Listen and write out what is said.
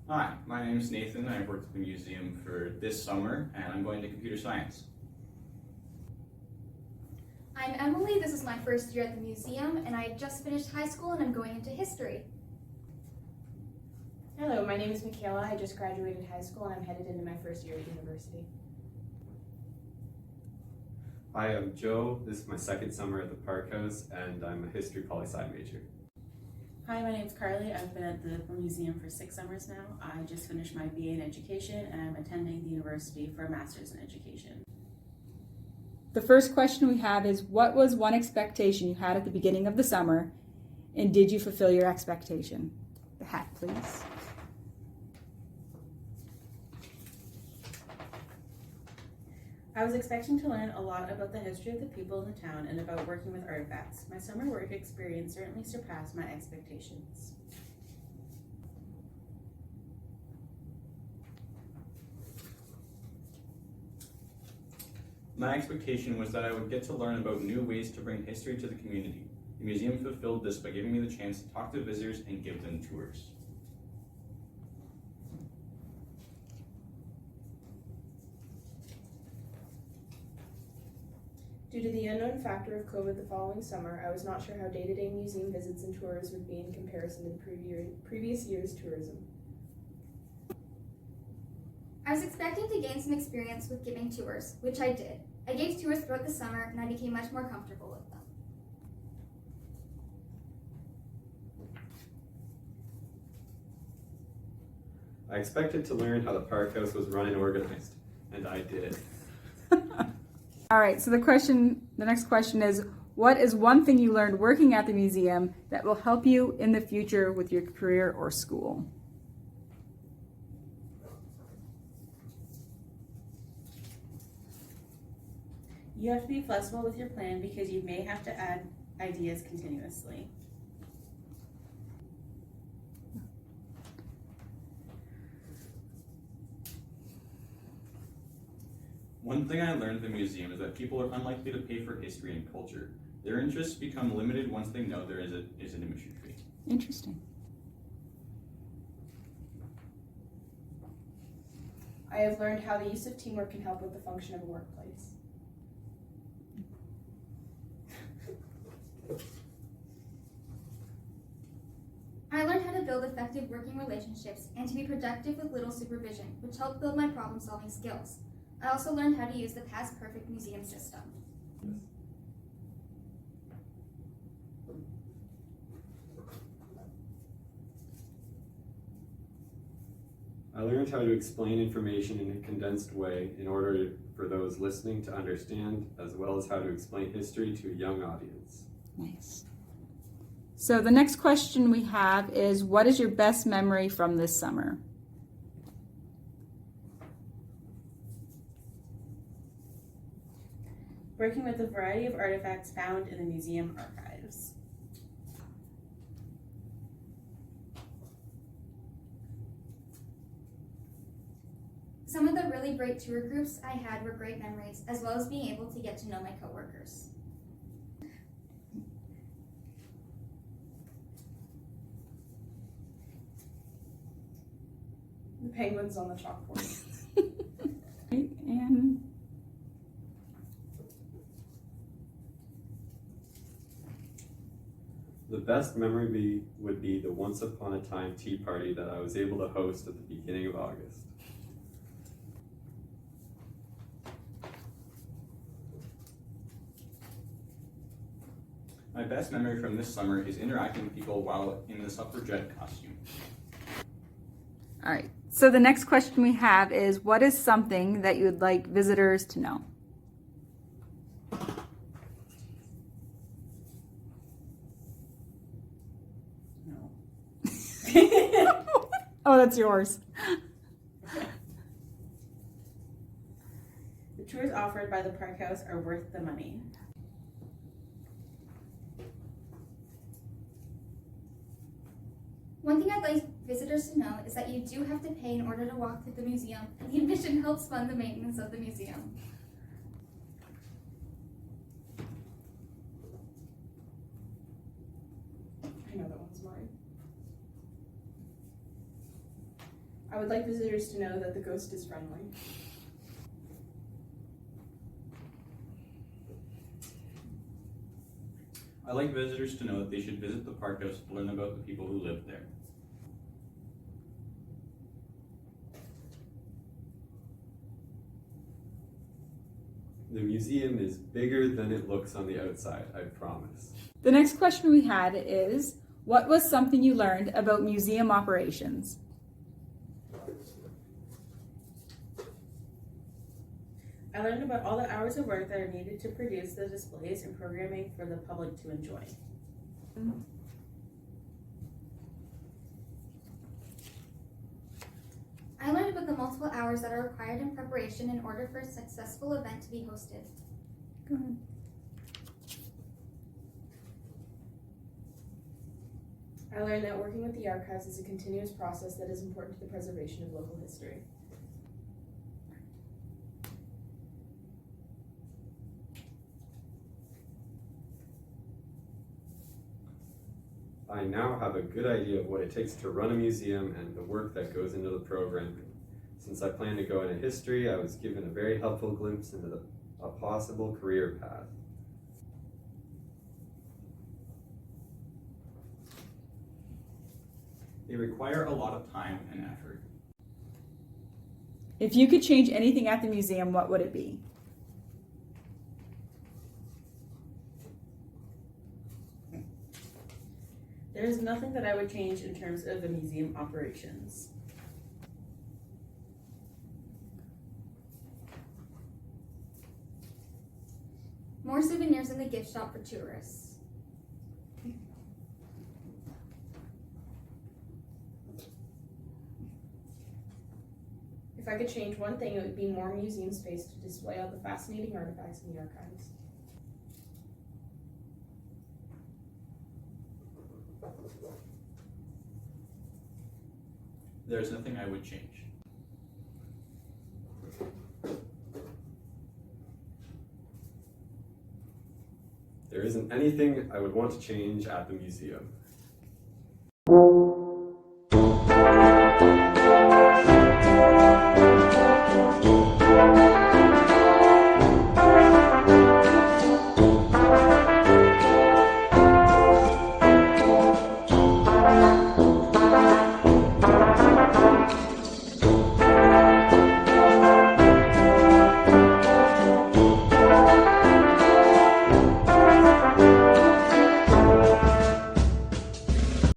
Hi, my name is Nathan. I've worked at the museum for this summer, and I'm going to computer science. I'm Emily. This is my first year at the museum, and I just finished high school and I'm going into history. Hello, my name is Michaela. I just graduated high school and I'm headed into my first year at university. Hi, I'm Joe. This is my second summer at the Park House, and I'm a history poli-sci major. Hi, my name's Carly. I've been at the museum for 6 summers now. I just finished my BA in education and I'm attending the university for a master's in education. The first question we have is, what was one expectation you had at the beginning of the summer, and did you fulfill your expectation? The hat, please. I was expecting to learn a lot about the history of the people in the town and about working with artifacts. My summer work experience certainly surpassed my expectations. My expectation was that I would get to learn about new ways to bring history to the community. The museum fulfilled this by giving me the chance to talk to visitors and give them tours. Due to the unknown factor of COVID the following summer, I was not sure how day-to-day museum visits and tours would be in comparison to previous year's tourism. I was expecting to gain some experience with giving tours, which I did. I gave tours throughout the summer and I became much more comfortable with them. I expected to learn how the Park House was run and organized, and I did. All right, so the next question is, what is one thing you learned working at the museum that will help you in the future with your career or school? You have to be flexible with your plan because you may have to add ideas continuously. One thing I learned at the museum is that people are unlikely to pay for history and culture. Their interests become limited once they know there is an admission fee. Interesting. I have learned how the use of teamwork can help with the function of a workplace. I learned how to build effective working relationships and to be productive with little supervision, which helped build my problem-solving skills. I also learned how to use the Past Perfect museum system. I learned how to explain information in a condensed way in order for those listening to understand, as well as how to explain history to a young audience. Nice. So the next question we have is, what is your best memory from this summer? Working with a variety of artifacts found in the museum archives. Some of the really great tour groups I had were great memories, as well as being able to get to know my coworkers. The penguins on the chalkboard. And The best memory would be the once upon a time tea party that I was able to host at the beginning of August. My best memory from this summer is interacting with people while in the suffragette costume. all right, So the next question we have is, what is something that you would like visitors to know? No. Oh, that's yours. The tours offered by the Park House are worth the money. One thing I'd like visitors to know is that you do have to pay in order to walk through the museum, and the admission helps fund the maintenance of the museum. I know that one's mine. I would like visitors to know that the ghost is friendly. I like visitors to know that they should visit the park house to learn about the people who live there. The museum is bigger than it looks on the outside, I promise. The next question we had is, what was something you learned about museum operations? I learned about all the hours of work that are needed to produce the displays and programming for the public to enjoy. I learned about the multiple hours that are required in preparation in order for a successful event to be hosted. Go ahead. I learned that working with the archives is a continuous process that is important to the preservation of local history. I now have a good idea of what it takes to run a museum and the work that goes into the programming. Since I plan to go into history, I was given a very helpful glimpse into a possible career path. They require a lot of time and effort. If you could change anything at the museum, what would it be? There is nothing that I would change in terms of the museum operations. More souvenirs in the gift shop for tourists. If I could change one thing, it would be more museum space to display all the fascinating artifacts in the archives. There's nothing I would change. There isn't anything I would want to change at the museum.